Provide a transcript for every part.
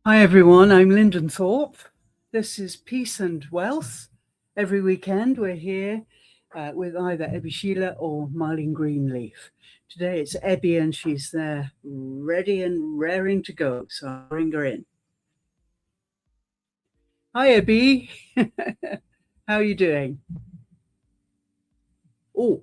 Hi everyone, I'm Lyndon Thorpe. This is Peace and Wealth. Every weekend we're here with either Ebby Sheila or Marlene Greenleaf. Today it's Ebby and she's there ready and raring to go, so I'll bring her in. Hi Ebby, how are you doing? Oh,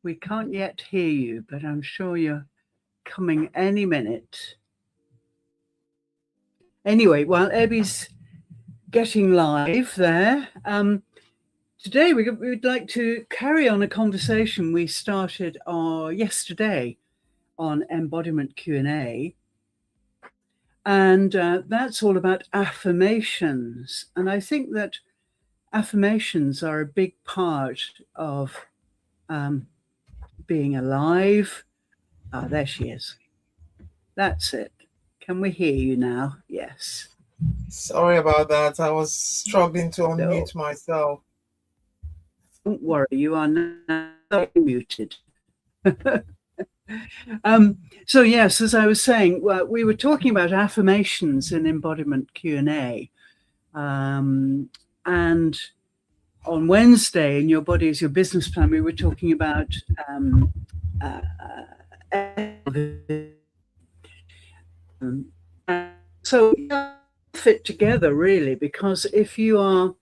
we can't yet hear you, but I'm sure you're coming any minute. Anyway, while Ebby's getting live there, today we'd like to carry on a conversation we started yesterday on embodiment Q&A, and that's all about affirmations. And I think that affirmations are a big part of being alive. Ah, there she is. That's it. Can we hear you now? Yes. Sorry about that. I was struggling to unmute myself. Don't worry, you are now muted. So yes, as I was saying, we were talking about affirmations in embodiment Q&A, and on Wednesday in Your Body is Your Business Plan, we were talking about so fit together really, because if you are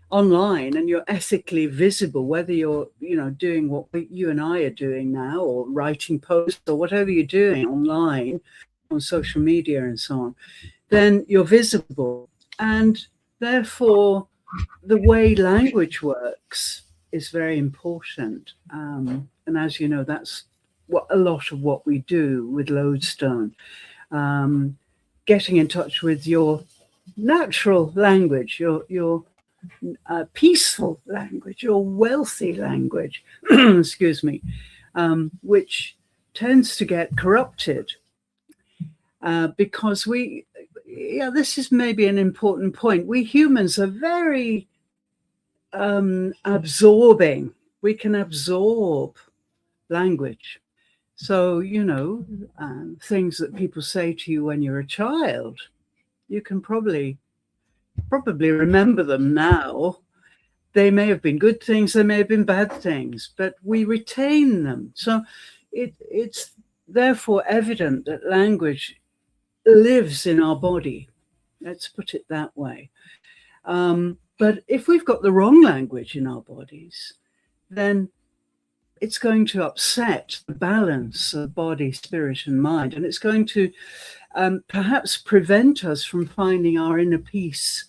online and you're ethically visible, whether you're doing what you and I are doing now, or writing posts, or whatever you're doing online on social media and so on, then you're visible, and therefore the way language works is very important. And as you know, that's what a lot of what we do with Lodestone, getting in touch with your natural language, your peaceful language, your wealthy language, excuse me, which tends to get corrupted because this is maybe an important point. We humans are very absorbing. We can absorb language. So, things that people say to you when you're a child, you can probably remember them now. They may have been good things, they may have been bad things, but we retain them. So it's therefore evident that language lives in our body. Let's put it that way. But if we've got the wrong language in our bodies, then it's going to upset the balance of body, spirit, and mind. And it's going to perhaps prevent us from finding our inner peace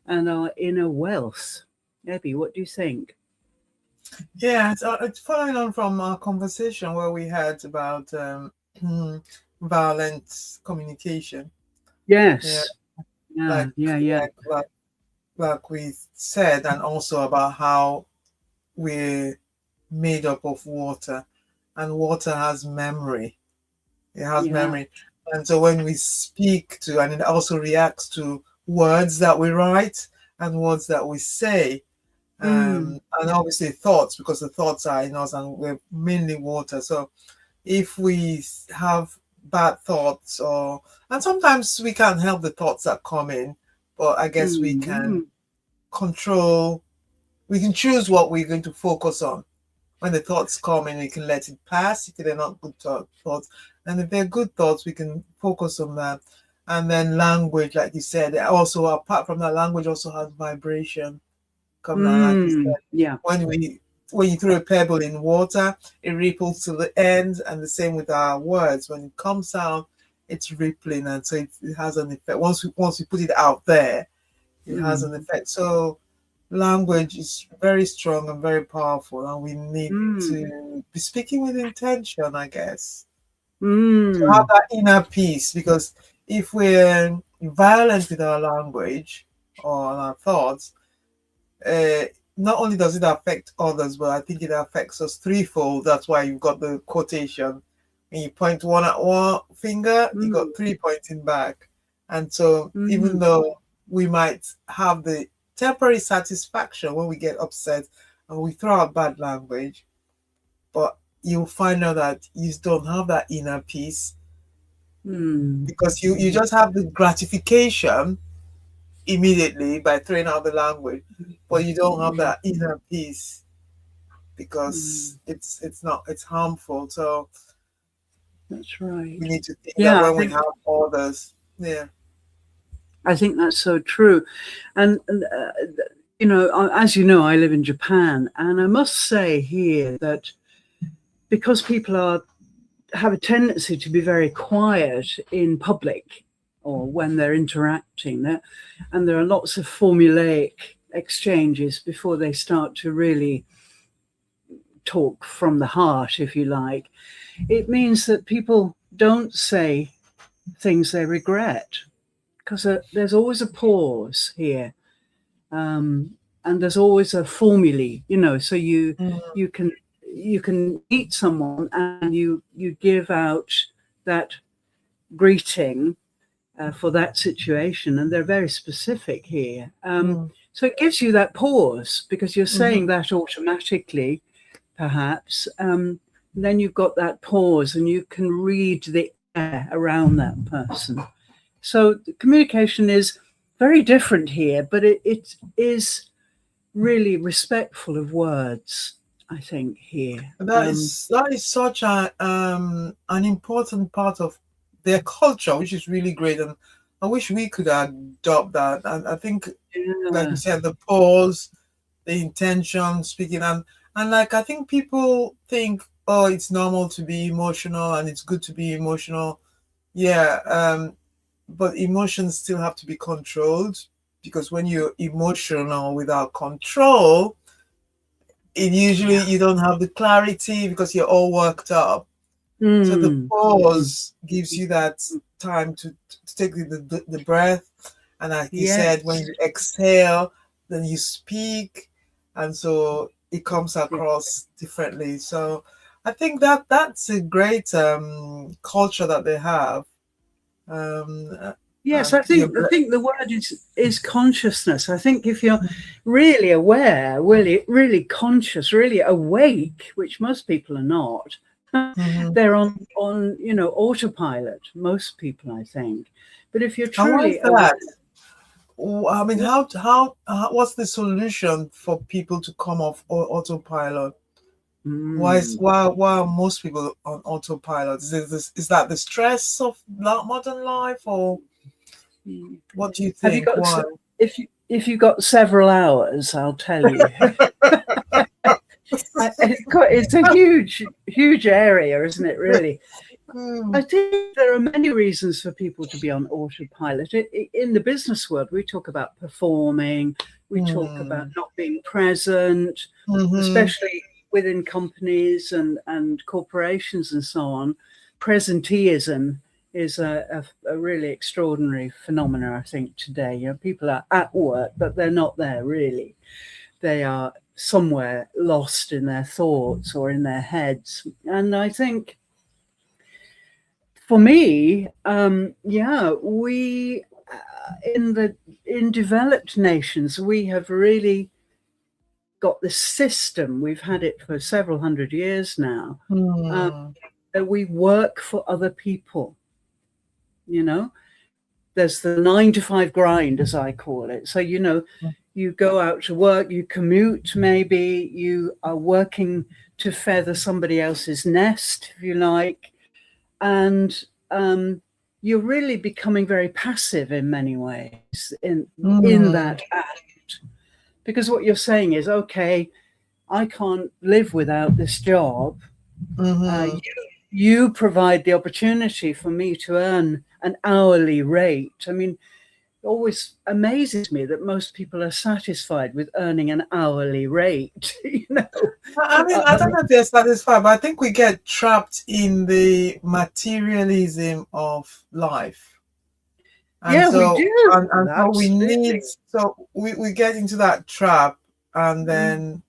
and our inner wealth. Ebby, what do you think? Yeah, it's following on from our conversation where we had about violent communication. Yes. Like we said, and also about how we're made up of water, and water has memory. It has memory. And so when we speak to, and it also reacts to words that we write and words that we say, and obviously thoughts, because the thoughts are in us and we're mainly water. So if we have bad thoughts, and sometimes we can't help the thoughts that come in, but I guess we can control, we can choose what we're going to focus on. When the thoughts come in, we can let it pass if they're not good thoughts. And if they're good thoughts, we can focus on that. And then language, like you said, also apart from that, language also has vibration. Come on, like you said. Yeah. When you throw a pebble in water, it ripples to the end, and the same with our words. When it comes out, it's rippling, and so it has an effect. Once we put it out there, it has an effect. So language is very strong and very powerful, and we need to be speaking with intention, I guess, to have that inner peace. Because if we're violent with our language or our thoughts, not only does it affect others, but I think it affects us threefold. That's why you've got the quotation. When you point one at one finger, you got three pointing back. And so even though we might have the temporary satisfaction when we get upset and we throw out bad language, but you'll find out that you don't have that inner peace because you just have the gratification immediately by throwing out the language, but you don't have that inner peace because it's harmful. So that's right. we need to think that when we have others. I think that's so true. And you know, as you know, I live in Japan, and I must say here that because people have a tendency to be very quiet in public or when they're interacting, and there are lots of formulaic exchanges before they start to really talk from the heart, if you like. It means that people don't say things they regret, because there's always a pause here, and there's always a formulae, you know, so you can meet someone and you give out that greeting for that situation, and they're very specific here. So it gives you that pause because you're saying that automatically, perhaps. Then you've got that pause and you can read the air around that person. So the communication is very different here, but it is really respectful of words, I think, here. That is such an important part of their culture, which is really great. And I wish we could adopt that. And I think, like you said, the pause, the intention, speaking, and like I think people think, oh, it's normal to be emotional and it's good to be emotional. But emotions still have to be controlled, because when you're emotional without control, it usually you don't have the clarity because you're all worked up. So the pause gives you that time to take the breath, and like you said, when you exhale, then you speak, and so it comes across differently. So I think that's a great culture that they have. Yes, I think the word is consciousness. I think if you're really aware, really conscious, really awake, which most people are not, they're on you know, autopilot. Most people, I think. But if you're truly aware, I mean, how what's the solution for people to come off autopilot? Why are most people on autopilot? Is that the stress of modern life, or what do you think? Have you got if you've got several hours, I'll tell you. It's a huge area, isn't it, really? I think there are many reasons for people to be on autopilot. In the business world, we talk about performing, we talk about not being present, especially within companies and corporations and so on. Presenteeism is a really extraordinary phenomenon, I think, today. You know, people are at work, but they're not there really. They are somewhere lost in their thoughts or in their heads. And I think for me, we in developed nations, we have really got this system. We've had it for several hundred years now. That we work for other people. You know, there's the 9-to-5 grind, as I call it. So, you know, you go out to work, you commute, maybe you are working to feather somebody else's nest, if you like. And you're really becoming very passive in many ways in that act. Because what you're saying is, okay, I can't live without this job. You provide the opportunity for me to earn an hourly rate. I mean, it always amazes me that most people are satisfied with earning an hourly rate. You know, I mean, I don't know if they're satisfied, but I think we get trapped in the materialism of life. And so, we do. And so we need, so we get into that trap, and then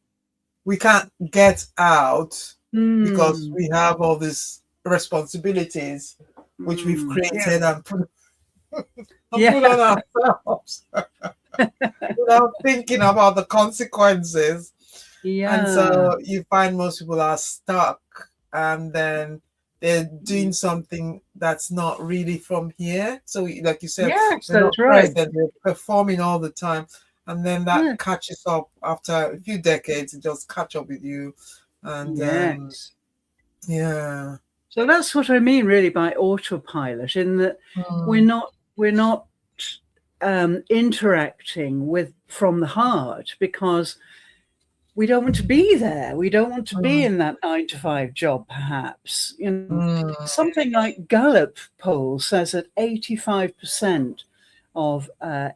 we can't get out because we have all these responsibilities which we've created and put on ourselves. without thinking about the consequences. And Yeah. so you find most people are stuck, and then they're doing something that's not really from here. So, like you said, Yes, they're not that's right. present, they're performing all the time. And then that Yeah. catches up after a few decades, it just catch up with you. And Yes. yeah. So that's what I mean really by autopilot, in that we're not interacting with from the heart, because we don't want to be there. We don't want to be in that 9 to 5 job, perhaps. You know, something like Gallup poll says that 85% of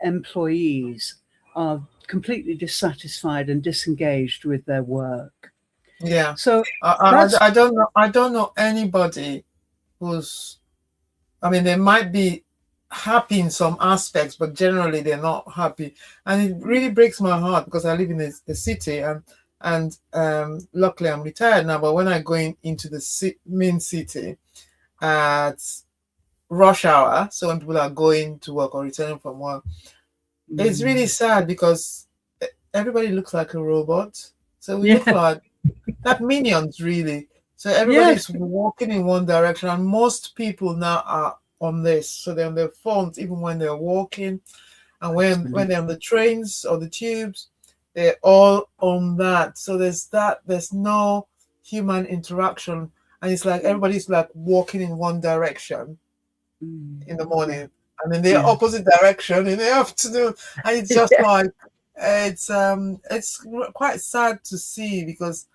employees are completely dissatisfied and disengaged with their work. Yeah. So I don't know anybody who's, I mean, they might be happy in some aspects, but generally they're not happy. And it really breaks my heart, because I live in the city, and luckily I'm retired now, but when I go into the main city at rush hour, so when people are going to work or returning from work, it's really sad, because everybody looks like a robot. So we look like minions, really. So everybody's walking in one direction, and most people now are on this. So they're on their phones, even when they're walking, and when they're on the trains or the tubes, they're all on that. So there's no human interaction, and it's like everybody's like walking in one direction in the morning, and then the opposite direction in the afternoon, and it's just like it's quite sad to see, because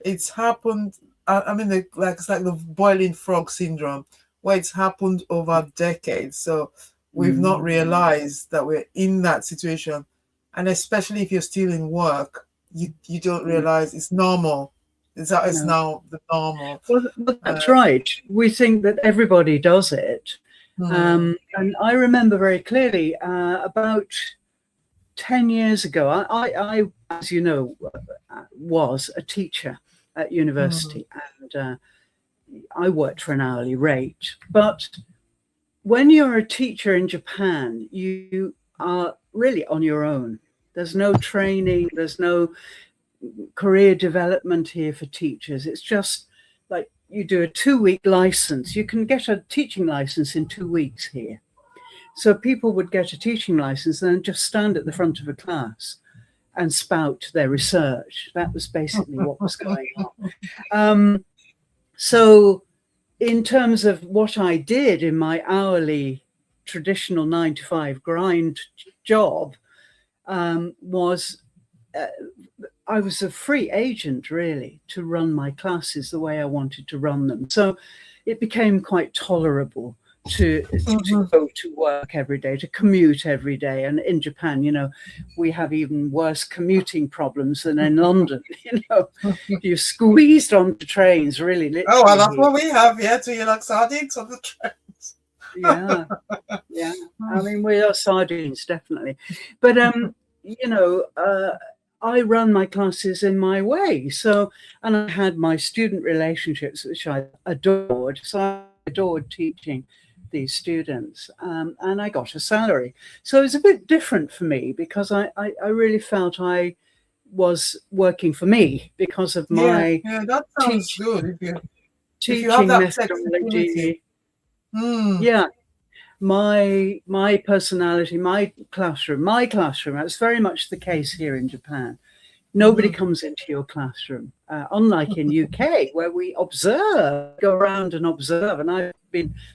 it's happened. I mean, it's like the boiling frog syndrome, where it's happened over decades. So we've not realized that we're in that situation, and especially if you're still in work, you don't realize it's normal. It's now the normal. Well, that's right. We think that everybody does it. And I remember very clearly about 10 years ago, I, as you know, was a teacher at university, and I worked for an hourly rate. But when you're a teacher in Japan, you are really on your own. There's no training, there's no career development here for teachers. It's just like you do a 2-week license. You can get a teaching license in 2 weeks here. So people would get a teaching license and then just stand at the front of a class and spout their research. That was basically what was going on. So in terms of what I did in my hourly traditional 9 to 5 grind job, was I was a free agent, really, to run my classes the way I wanted to run them. So it became quite tolerable to go to work every day, to commute every day. And in Japan, you know, we have even worse commuting problems than in London. You know, you're squeezed onto trains, really. Literally. Oh, well, that's what we have here, too. You're like sardines on the trains. Yeah. I mean, we are sardines, definitely. But, you know, I run my classes in my way. So, and I had my student relationships, which I adored. So I adored teaching these students, and I got a salary. So it was a bit different for me, because I really felt I was working for me because of my that sounds good. Teaching you have that methodology. Yeah. My personality, my classroom, that's very much the case here in Japan. Nobody comes into your classroom, unlike in UK, where we observe, go around and observe. And I've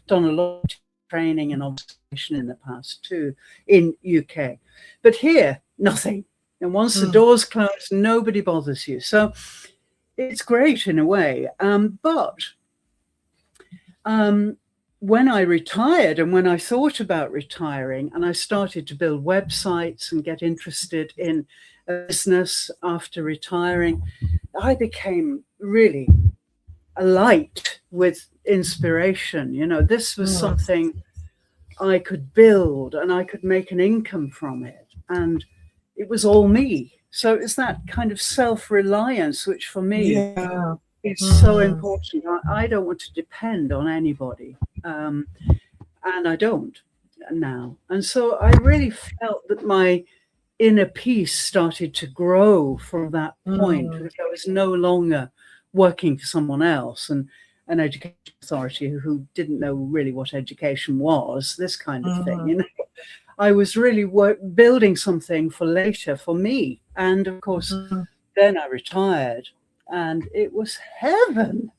done a lot of training and observation in the past too, in UK. But here, nothing. And once the doors close, nobody bothers you. So it's great in a way. But when I retired, and when I thought about retiring, and I started to build websites and get interested in a business after retiring, I became really alight with inspiration. You know, this was something I could build, and I could make an income from it. And it was all me. So it's that kind of self-reliance, which for me is so important. I don't want to depend on anybody. And I don't now. And so I really felt that my inner peace started to grow from that point, Mm. because I was no longer working for someone else and an education authority who didn't know really what education was, this kind of thing. Mhm. I was really building something for later for me. And of course, Mhm. then I retired, and it was heaven,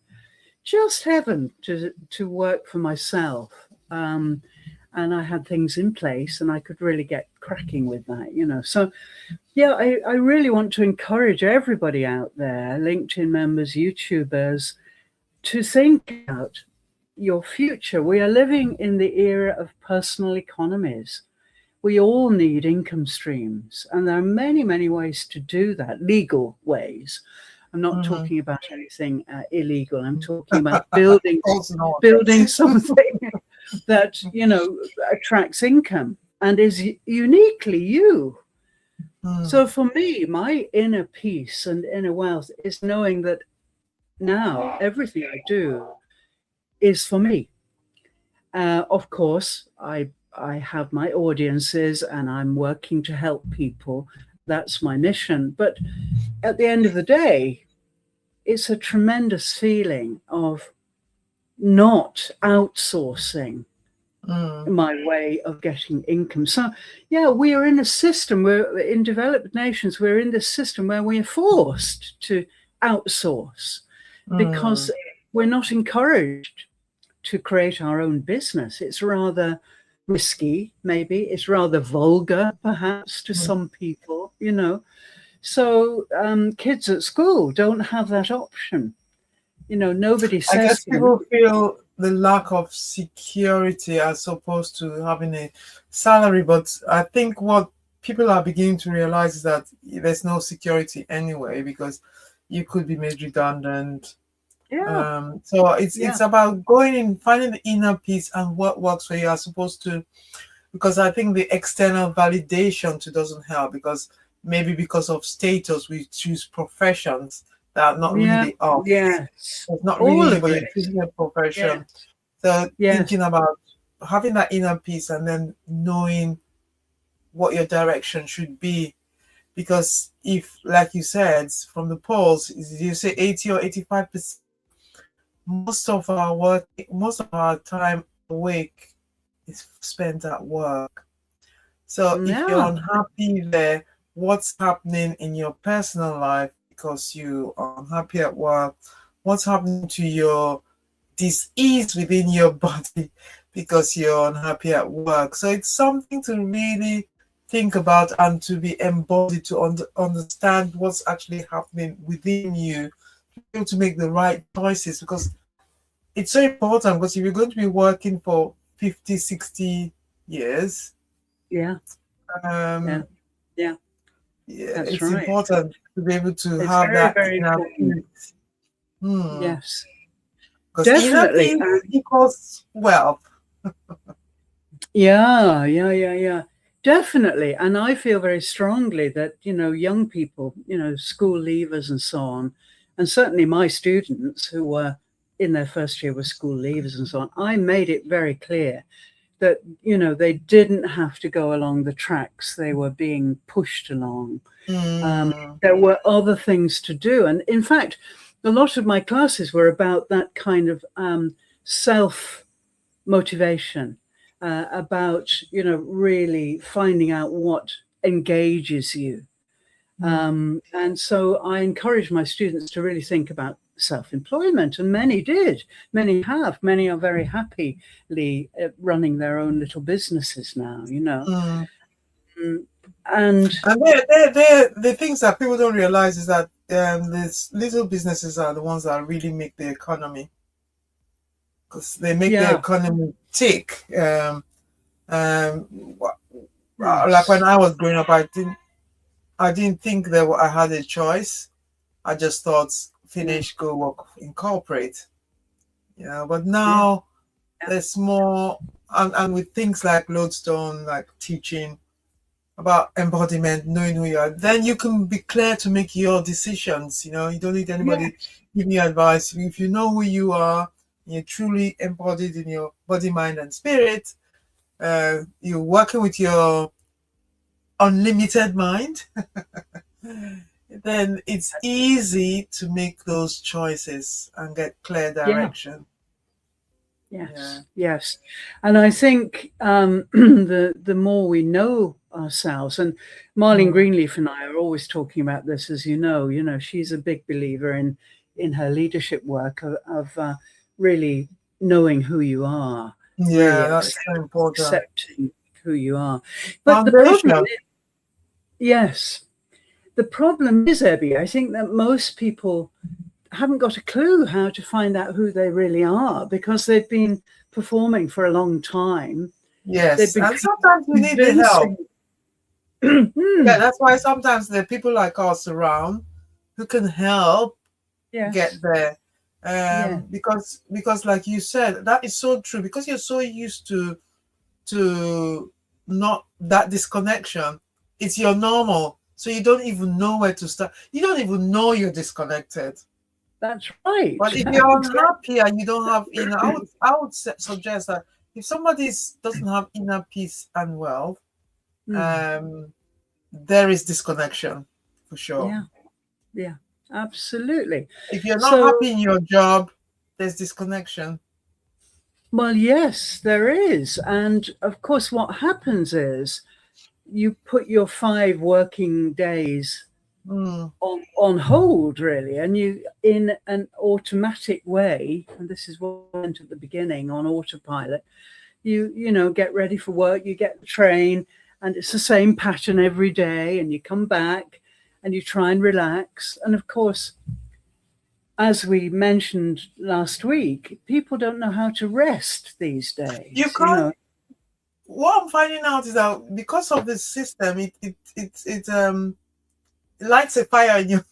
just heaven to work for myself. And I had things in place, and I could really get cracking with that. So yeah, I really want to encourage everybody out there, LinkedIn members, YouTubers, to think about your future. We are living in the era of personal economies. We all need income streams, and there are many, many ways to do that, legal ways. I'm not Mhm. talking about anything illegal. I'm talking about building Of course not. something that attracts income and is uniquely you. Mm. So for me, my inner peace and inner wealth is knowing that now everything I do is for me. Of course, I have my audiences and I'm working to help people. That's my mission. But at the end of the day, it's a tremendous feeling of not outsourcing Mm. my way of getting income. So, yeah, we are in a system, we're in developed nations, we're in this system where we are forced to outsource because Mm. we're not encouraged to create our own business. It's rather risky, maybe. It's rather vulgar, perhaps, to some people. So kids at school don't have that option. Nobody I says guess to them, people feel the lack of security as opposed to having a salary, but I think what people are beginning to realize is that there's no security anyway because you could be made redundant. yeah, So it's yeah, about going in, finding the inner peace and what works for you as opposed to, because I think the external validation too doesn't help because maybe because of status we choose professions that are not yeah, really us. yes. It's not really All you, of but you're it. choosing a Yeah, profession. So yes, thinking about having that inner peace and then knowing what your direction should be. Because if, like you said, from the polls, you say 80 or 85%, most of our time awake is spent at work. So if you're yeah, unhappy there, what's happening in your personal life because you are unhappy at work? What's happening to your dis-ease within your body because you're unhappy at work? So it's something to really think about and to be embodied to understand what's actually happening within you, to be able to make the right choices because it's so important because if you're going to be working for 50, 60 years, yeah, yeah, um, yeah, yeah, that's it's right. important to be able to It's have very, that very inner important. peace. Hmm. Yes, Because inner definitely. peace equals wealth. Yeah, yeah, yeah, yeah. Definitely. And I feel very strongly that, young people, school leavers and so on, and certainly my students who were in their first year were school leavers and so on, I made it very clear that, they didn't have to go along the tracks they were being pushed along. Hmm. There were other things to do. And in fact, a lot of my classes were about that kind of self motivation, about really finding out what engages you. And so I encourage my students to really think about self-employment, and many did. Many are very happily running their own little businesses now. Hmm. Mm, and And the things that people don't realize is that these little businesses are the ones that really make the economy because they make the yeah, economy tick. Um, like when yes, I was growing up, I didn't think that I had a choice. I just thought yeah, finish, go work in corporate. But yeah, now yeah, there's more, and with things like Lodestone, like teaching about embodiment, knowing who you are, then you can be clear to make your decisions. You don't need yeah, anybody giving you advice. If you know who you are, you're truly embodied in your body, mind, and spirit. You're working with your unlimited mind, then it's easy to make those choices and get clear direction. Yes, yes. And I think the more we know ourselves, and Marlene Greenleaf and I are always talking about this, as you know, she's a big believer in her leadership work of really knowing who you are. Yeah, that's so important. Accepting who you are. But the problem is, yes, the problem is, Ebby, I think that most people haven't got a clue how to find out who they really are because they've been performing for a long time. Yes, and sometimes we need the help. Yeah, that's why sometimes there are people like us around who can help get there. Because like you said, that is so true, because you're so used to not that disconnection. It's your normal, so you don't even know where to start. You don't even know you're disconnected. That's right. But if you're unhappy and you don't have inner, I would suggest that if somebody doesn't have inner peace and wealth, there is disconnection for sure. Yeah, absolutely. If you're not happy in your job, there's disconnection. Well, yes, there is. And of course, what happens is you put your 5 working days on hold, really, and you, in an automatic way, and this is what I went at the beginning, on autopilot, you get ready for work, you get the train, and it's the same pattern every day, and you come back and you try and relax. And of course, as we mentioned last week, people don't know how to rest these days. You can't. What I'm finding out is that because of this system, it lights a fire in your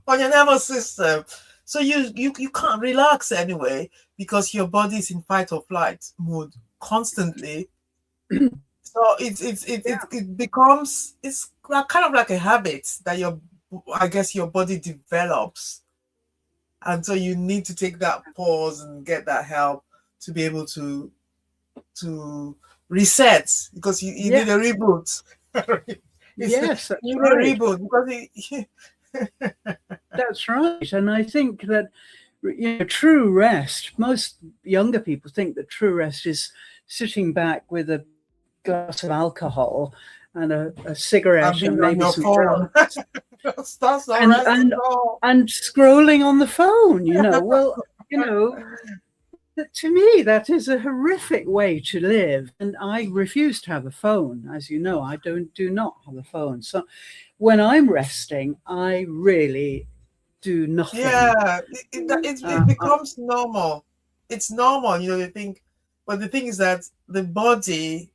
on your nervous system, so you can't relax anyway because your body is in fight or flight mode constantly. So it becomes, it's kind of like a habit that your body develops, and so you need to take that pause and get that help to be able to reset, because you need a reboot. Yes, that's you right. need a reboot because that's right. And I think that true rest, most younger people think that true rest is sitting back with a glass of alcohol and a cigarette and maybe some drugs. and scrolling on the phone, Well, to me, that is a horrific way to live. And I refuse to have a phone. As you know, I do not have a phone. So when I'm resting, I really do nothing. Yeah, it becomes normal. It's normal, you think. But the thing is that the body,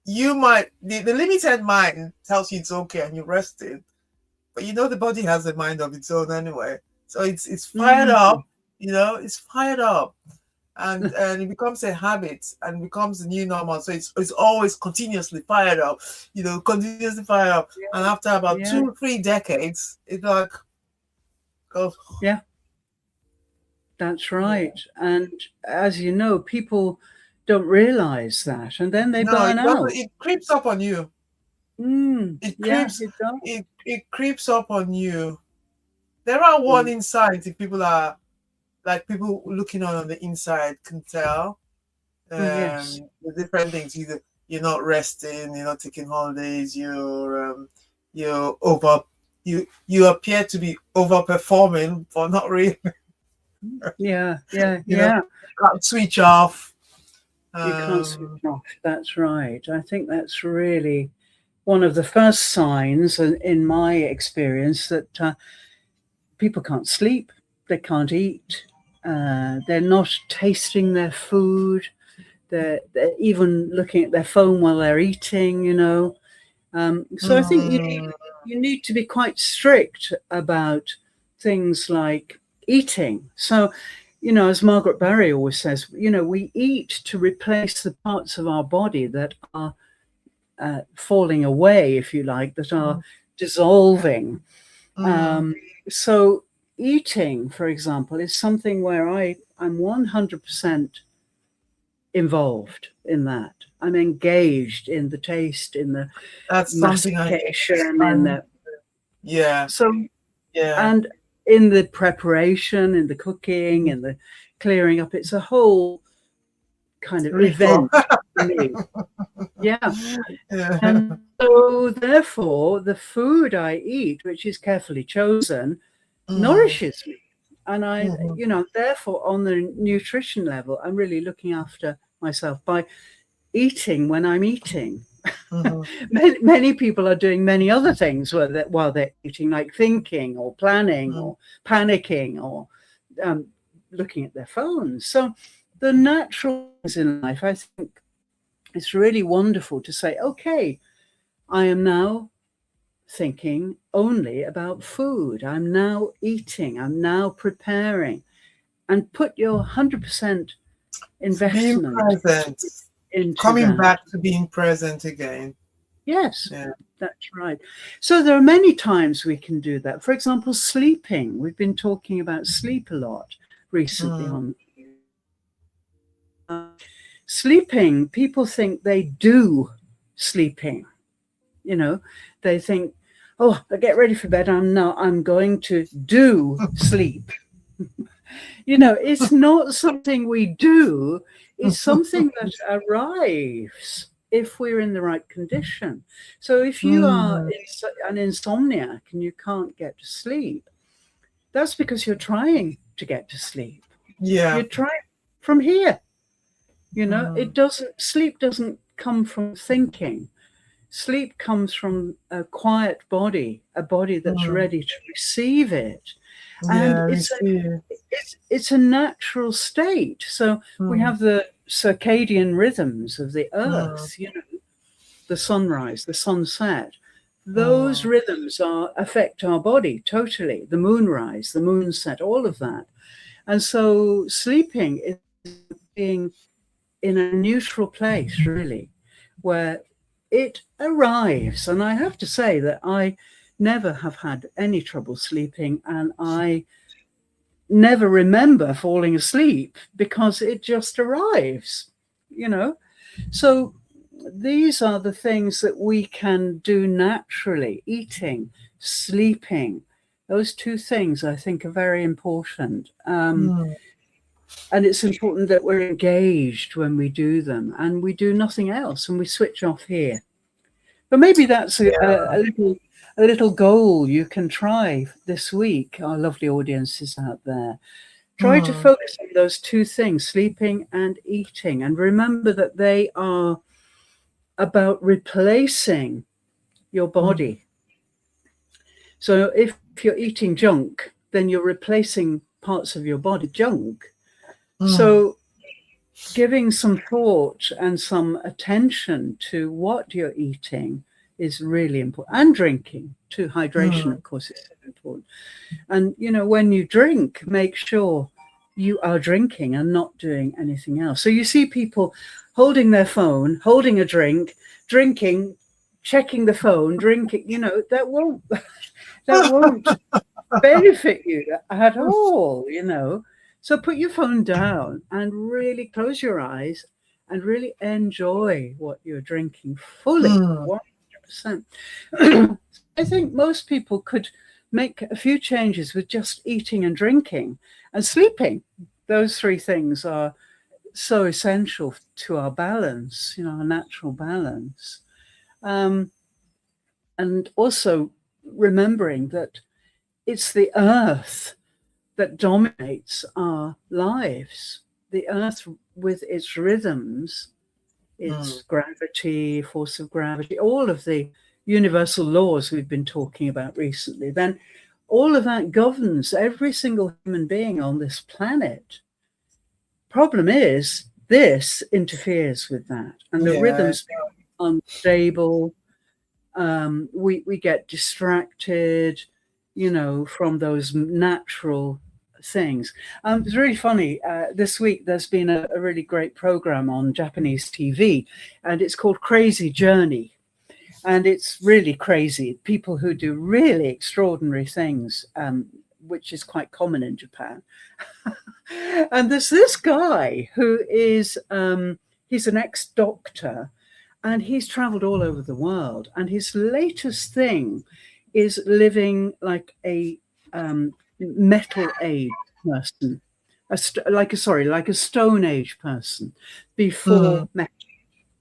the limited mind tells you it's okay and you're rested. But the body has a mind of its own anyway. So it's fired up, it's fired up. And it becomes a habit and becomes the new normal. So it's always continuously fired up, continuously fired up. Yeah. And after about 2-3 decades, it's like, oh. Yeah, that's right. Yeah. And as you know, people don't realize that, and then they burn out. It creeps up on you. It creeps up on you. There are warning signs if people are, like, people looking on the inside can tell. The different things. Either you're not resting, you're not taking holidays, you appear to be overperforming, but not really. Yeah. You can't switch off. You can't switch off. That's right. I think that's really one of the first signs, in my experience, that people can't sleep, they can't eat. They're not tasting their food. They're even looking at their phone while they're eating, So I think you need to be quite strict about things like eating. So, as Margaret Barry always says, we eat to replace the parts of our body that are falling away, if you like, that are dissolving. So eating, for example, is something where I'm 100% involved in that. I'm engaged in the taste, in the That's something mastication, in the yeah. so Yeah. and in the preparation, in the cooking, in the clearing up. It's a whole kind of Ritual. event for me. Yeah. Yeah. And so therefore the food I eat, which is carefully chosen, nourishes me. And I, you know, therefore on the nutrition level, I'm really looking after myself by eating when I'm eating. Many people are doing many other things while they're eating, like thinking or planning or panicking or looking at their phones. So the natural things in life, I think it's really wonderful to say, okay, I am now thinking only about food. I'm now eating. I'm now preparing. And put your 100% investment Being present. into Coming that. back to being present again. Yes, Yeah. that's right. So there are many times we can do that. For example, sleeping. We've been talking about sleep a lot recently on sleeping. People think they do sleeping. You know, they think, oh, I get ready for bed. I'm going to do sleep. You know, it's not something we do. It's something that arrives if we're in the right condition. So if you are an insomniac and you can't get to sleep, that's because you're trying to get to sleep. Yeah. You're trying from here. You know, sleep doesn't come from thinking. Sleep comes from a quiet body, a body that's ready to receive it. And it's a natural state. So we have the circadian rhythms of the earth, you know, the sunrise, the sunset. Those rhythms affect our body totally. The moonrise, the moonset, all of that. And so sleeping is being in a neutral place, really, where it arrives. And I have to say that I never have had any trouble sleeping, and I never remember falling asleep because it just arrives, you know. So these are the things that we can do naturally: eating, sleeping. Those two things I think are very important. And it's important that we're engaged when we do them, and we do nothing else, and we switch off here. But maybe that's a little goal you can try this week, our lovely audiences out there. Try to focus on those two things, sleeping and eating, and remember that they are about replacing your body. So if you're eating junk, then you're replacing parts of your body, junk. So giving some thought and some attention to what you're eating is really important. And drinking too. Hydration, of course, is important. And, you know, when you drink, make sure you are drinking and not doing anything else. So you see people holding their phone, holding a drink, drinking, checking the phone, drinking, you know, that won't benefit you at all, you know. So put your phone down and really close your eyes and really enjoy what you're drinking fully, 100%. I think most people could make a few changes with just eating and drinking and sleeping. Those three things are so essential to our balance, you know, our natural balance. And also remembering that it's the earth that dominates our lives. The earth with its rhythms, its gravity, force of gravity, all of the universal laws we've been talking about recently, then all of that governs every single human being on this planet. Problem is, this interferes with that, and the rhythms become unstable. We get distracted, you know, from those natural things. It's really funny. This week, there's been a really great program on Japanese TV, and it's called Crazy Journey. And it's really crazy. People who do really extraordinary things which is quite common in Japan. And there's this guy who is he's an ex-doctor, and he's traveled all over the world. And his latest thing is living like a metal age person, like a Stone Age person, before metal,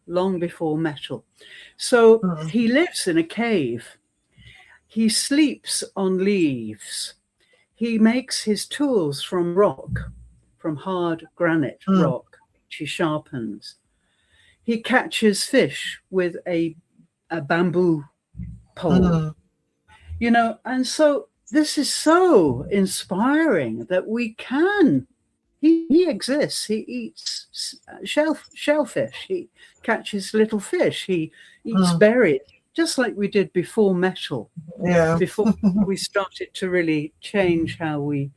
long before metal. So he lives in a cave. He sleeps on leaves. He makes his tools from rock, from hard granite rock, which he sharpens. He catches fish with a bamboo pole, you know, and so this is so inspiring that we can. He exists. He eats shellfish. He catches little fish. He eats berries, just like we did before metal. Yeah. Before we started to really change how we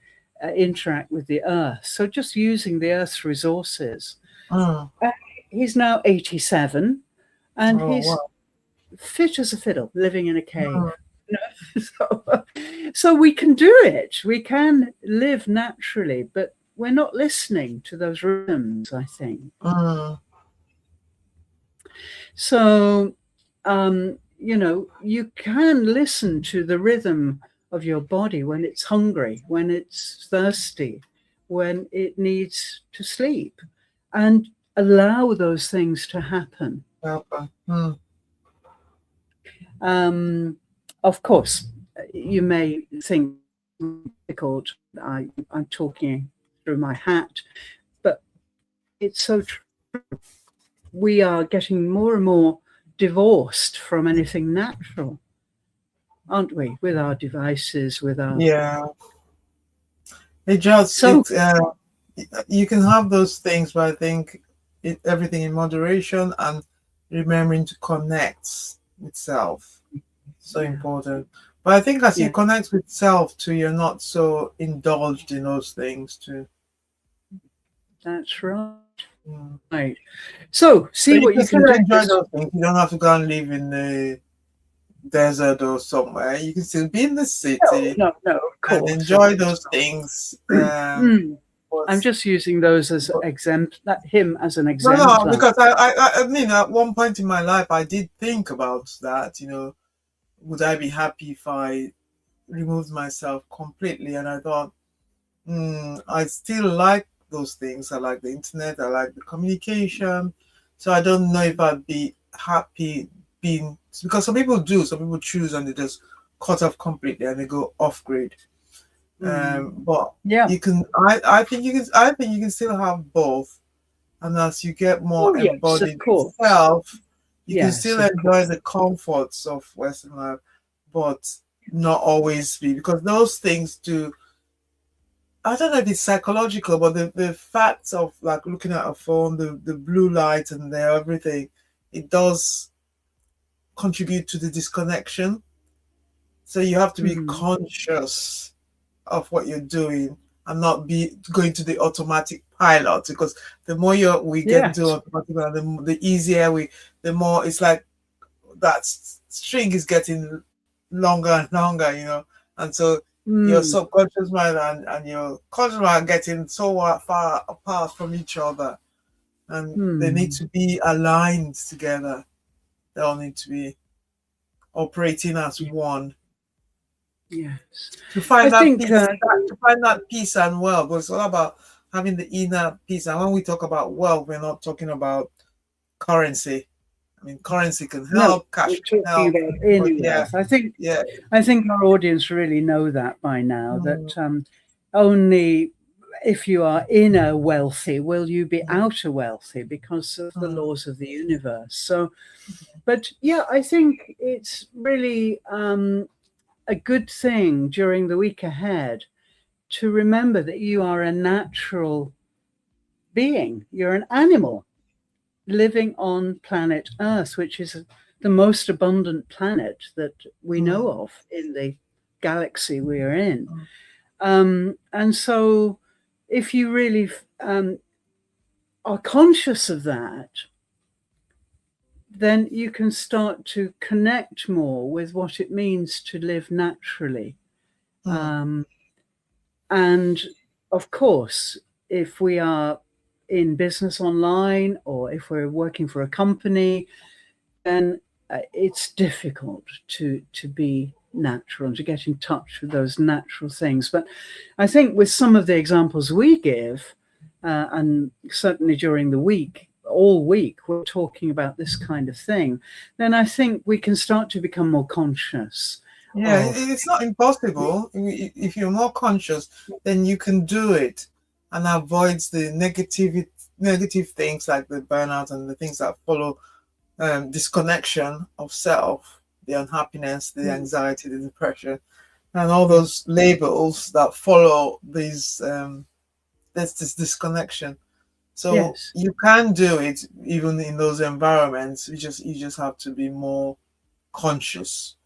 interact with the earth. So just using the earth's resources. He's now 87, and he's fit as a fiddle, living in a cave. So we can do it. We can live naturally, but we're not listening to those rhythms, I think. So, you know, you can listen to the rhythm of your body when it's hungry, when it's thirsty, when it needs to sleep, and allow those things to happen. Of course, you may think difficult. I'm talking through my hat, but it's so true. We are getting more and more divorced from anything natural, aren't we? With our devices, with our It just you can have those things, but I think everything in moderation and remembering to connect with self. So important. But I think as you connect with self too, you're not so indulged in those things too. That's right. Right. So see what you can do. Enjoy those things. You don't have to go and live in the desert or somewhere. You can still be in the city. No, of course. And enjoy those things. I'm just using those as him as an example. No, because I mean, at one point in my life, I did think about that. You know, would I be happy if I removed myself completely? And I thought, I still like those things. I like the internet. I like the communication. So I don't know if I'd be happy being, because some people do. Some people choose and they just cut off completely and they go off grid. But you can. I think you can still have both. And as you get more embodied self, you can still enjoy the comforts of Western life, but not always be, because those things do. I don't know if it's psychological, but the facts of like looking at a phone, the blue light and everything, it does contribute to the disconnection. So you have to be conscious of what you're doing and not be going to the automatic pilot, because the more we get into automatic, the easier the more it's like that string is getting longer and longer, you know, and so your subconscious mind and your conscious mind are getting so far apart from each other, and they need to be aligned together. They all need to be operating as one. Yes. To find that peace and wealth, but it's all about having the inner peace. And when we talk about wealth, we're not talking about currency. I mean, currency can help, cash can help. I think our audience really know that by now, that only if you are inner wealthy will you be outer wealthy, because of the laws of the universe. So, but I think it's really a good thing during the week ahead to remember that you are a natural being. You're an animal living on planet Earth, which is the most abundant planet that we know of in the galaxy we are in. And so if you really are conscious of that, then you can start to connect more with what it means to live naturally. And of course, if we are in business online or if we're working for a company, then it's difficult to be natural and to get in touch with those natural things. But I think with some of the examples we give, and certainly during the week, all week, we're talking about this kind of thing, then I think we can start to become more conscious. Yeah, Of, it's not impossible. If you're more conscious, then you can do it and avoid the negative things like the burnout and the things that follow disconnection of self, the unhappiness, the anxiety, the depression, and all those labels that follow these. There's this disconnection. So yes. you can do it even in those environments. You just have to be more conscious.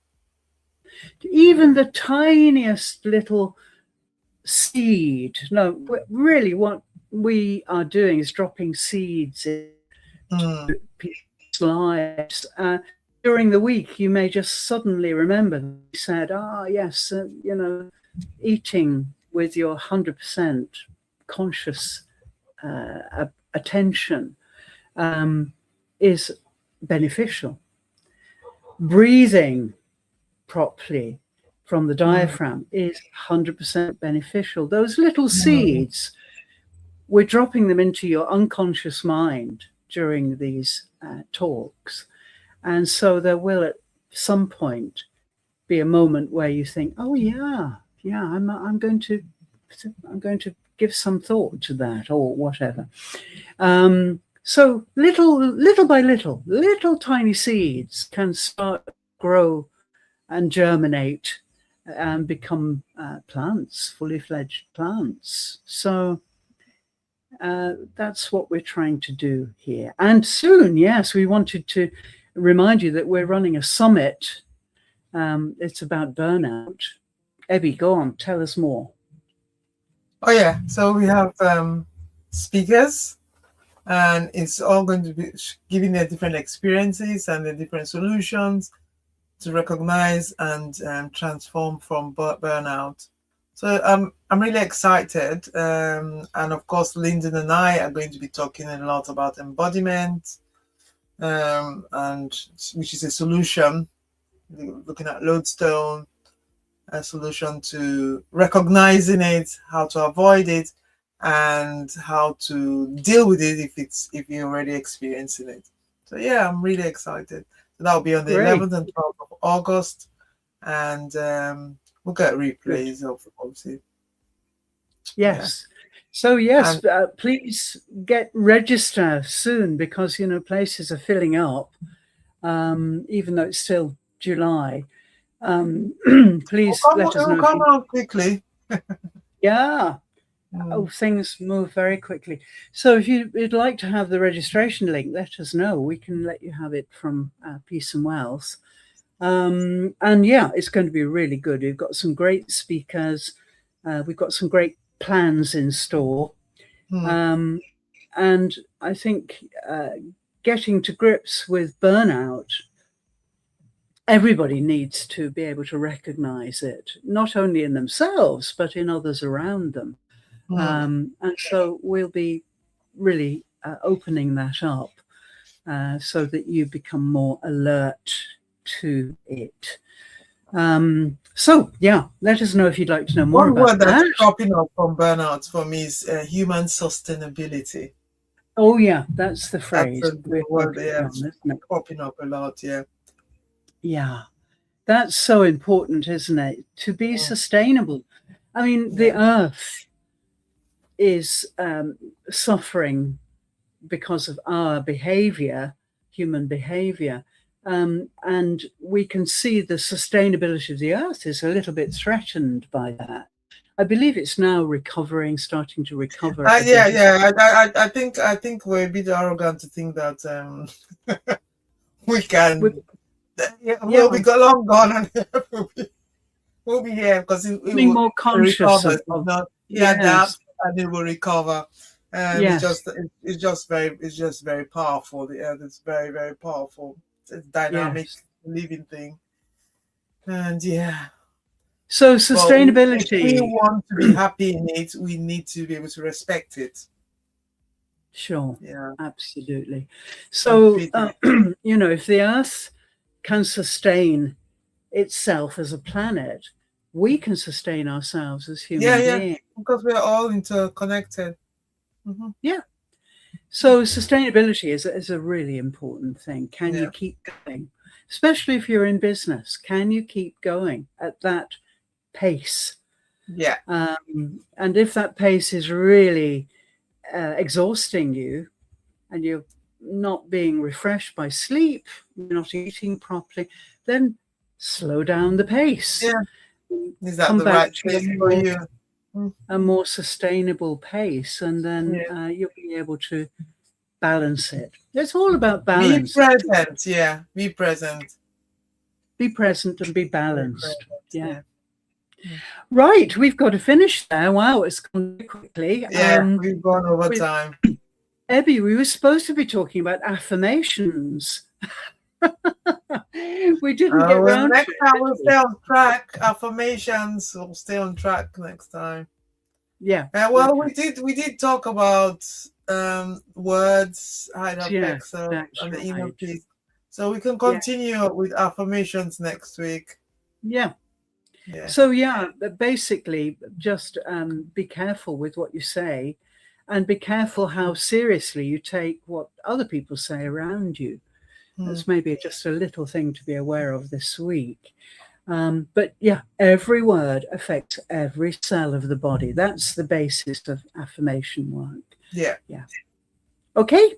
Even the tiniest little seed. No, really, what we are doing is dropping seeds into people's lives. During the week, you may just suddenly remember that you said, yes, eating with your 100% conscious attention is beneficial. Breathing properly from the diaphragm is 100% beneficial. Those little seeds, we're dropping them into your unconscious mind during these talks. And so there will at some point be a moment where you think, oh yeah, I'm going to give some thought to that or whatever. So little by little tiny seeds can start to grow and germinate and become plants, fully fledged plants. So that's what we're trying to do here. And soon, yes, we wanted to remind you that we're running a summit. It's about burnout. Ebby, go on, tell us more. Oh yeah, so we have speakers, and it's all going to be giving their different experiences and the different solutions to recognize and transform from burnout. So I'm really excited, and of course Lyndon and I are going to be talking a lot about embodiment, and which is a solution, looking at lodestone, a solution to recognizing it, how to avoid it, and how to deal with it if you're already experiencing it. So yeah, I'm really excited. So that'll be on the 11th and 12th of August, and we'll get replays of obviously. Yes. Yeah. So yes, please register soon because places are filling up, even though it's still July. Please let us know. Come out quickly. Yeah. Oh, things move very quickly. So if you'd like to have the registration link, let us know. We can let you have it from Peace and Wealth. And yeah, it's going to be really good. We've got some great speakers. We've got some great plans in store. And I think getting to grips with burnout, everybody needs to be able to recognize it, not only in themselves, but in others around them. And so we'll be really opening that up so that you become more alert to it. So yeah, let us know if you'd like to know more about that. One word that's cropping up from burnout for me is human sustainability. Oh yeah, that's the phrase. That's the word cropping up a lot, yeah. Yeah, that's so important, isn't it? To be sustainable. I mean, the earth is suffering because of our behavior, human behavior. And we can see the sustainability of the earth is a little bit threatened by that. I believe it's now starting to recover. I think we're a bit arrogant to think that we can. We'll be long gone, and we'll be here because it will be more conscious adapt and it will recover. It's just very powerful. The earth is very, very powerful. It's a dynamic living thing, and yeah. So But if we sustainability, want to be happy in it, we need to be able to respect it. sure, Yeah. absolutely. And So, treat it. if the Earth can sustain itself as a planet, we can sustain ourselves as human beings. Because we're all interconnected. Mhm. So sustainability is a really important thing. Can you Yeah. keep going? Especially if you're in business, can you keep going at that pace? Yeah. And if that pace is really exhausting you and you're not being refreshed by sleep, you're not eating properly, then slow down the pace. Yeah. Is that Come the back right to place for you? a more sustainable pace, and then Yeah. you'll be able to balance it. It's all about Be balance. present. Yeah. Be present. Be present and be Be balanced. present. Yeah. Yeah. Right, we've got to finish there. Wow, it's gone very quickly. Yeah. We've gone over time. Ebby, we were supposed to be talking about affirmations. We didn't get round next to it. time we'll stay on track. Affirmations. We'll stay on track next time. Yeah. Well, okay. we did talk about words, how it affects us, that's and the inner right. peace. So we can continue with affirmations next week. Yeah. Yeah. So basically, just be careful with what you say, and be careful how seriously you take what other people say around you. That's maybe just a little thing to be aware of this week. But yeah, every word affects every cell of the body. That's the basis of affirmation work. Yeah. Okay,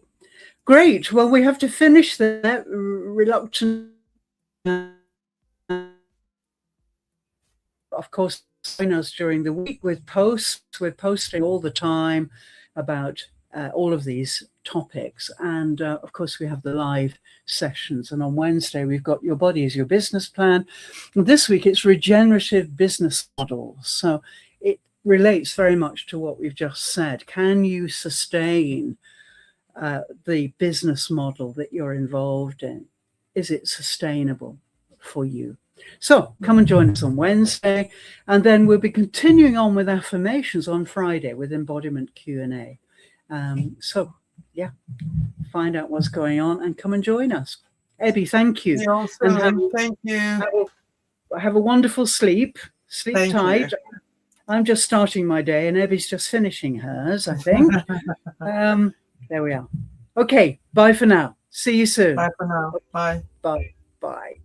great. Well, we have to finish that reluctant. Of course, join us during the week with posts. We're posting all the time about all of these topics. And of course, we have the live sessions. And on Wednesday, we've got Your Body is Your Business Plan. And this week, it's regenerative business models. So it relates very much to what we've just said. Can you sustain the business model that you're involved in? Is it sustainable for you? So come and join us on Wednesday, and then we'll be continuing on with affirmations on Friday with embodiment Q&A. So yeah, find out what's going on and come and join us. Ebby, thank you. And thank you. Have a wonderful sleep. Sleep Thank tight. you. I'm just starting my day and Ebby's just finishing hers, I think. There we are. Okay, bye for now. See you soon. Bye for now. Bye. Bye. Bye.